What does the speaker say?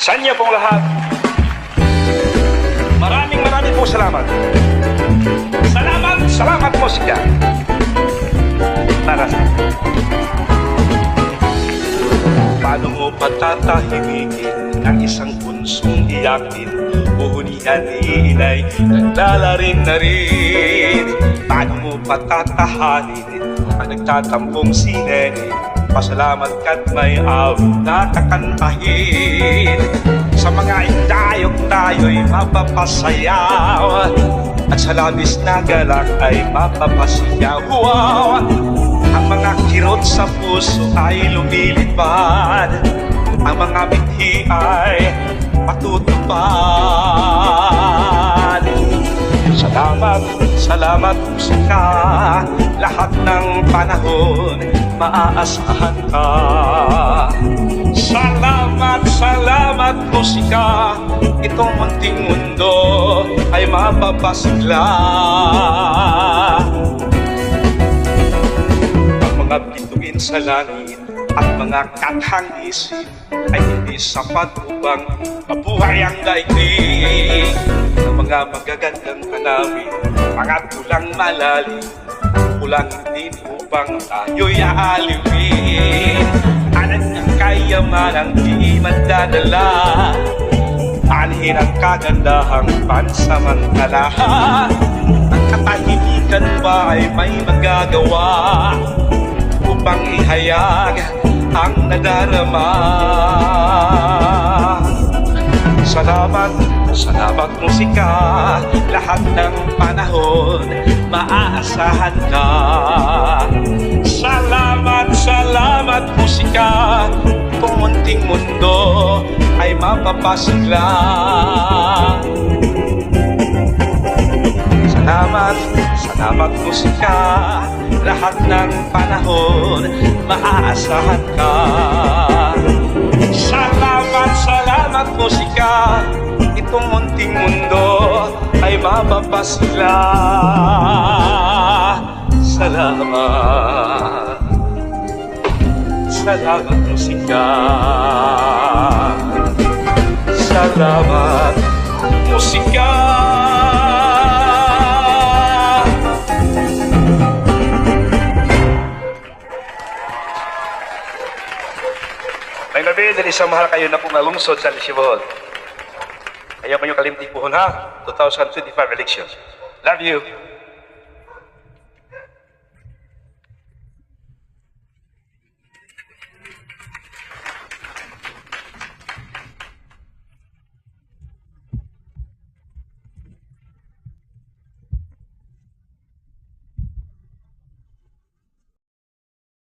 Sa inyo pong lahat, maraming po salamat. Salamat musika. Para sa paano mo patatahimikin ang isang punsong iyakin? Buhunian ni inay, naglalarin na rin. Paano mo patatahanin ang nagtatampong sinene? Pasalamat ka't may awit na kakantahin. Sa mga indayok tayo'y mapapasayaw, at sa labis na galak ay mapapasiyaw. Wow! Ang mga kirot sa puso ay lumilipad, ang mga bithi ay patutupad. Salamat musika, lahat ng panahon maaasahan ka. Salamat musika, itong munting mundo ay mapapasigla. Ang mga bituin sa langit at mga kathang isip ay hindi sapat upang mabuhay ang daigdig. Ang mga magagandang tanawin, mga tulang malalim, kulang din upang tayo'y aalipin. Anan ang kayamanang di madadala, anhin ang kagandahang pansamantala. Ang katahimikan ba ay may magagawa upang ihayag ang nadarama? Salamat musika, lahat ng panahon maaasahan ka. Salamat musika, itong munting mundo ay mapapasigla. Salamat musika, lahat ng panahon maaasahan ka. Salamat musika, itong munting mundo ay mapapasigla. Salamat musika. Salamat musika. May nabi, dali sa mahal kayo na pong nalungsod sa Lisibol. Ayaw pa nyo kalimtipuhon ha, 2025 elections. Love you.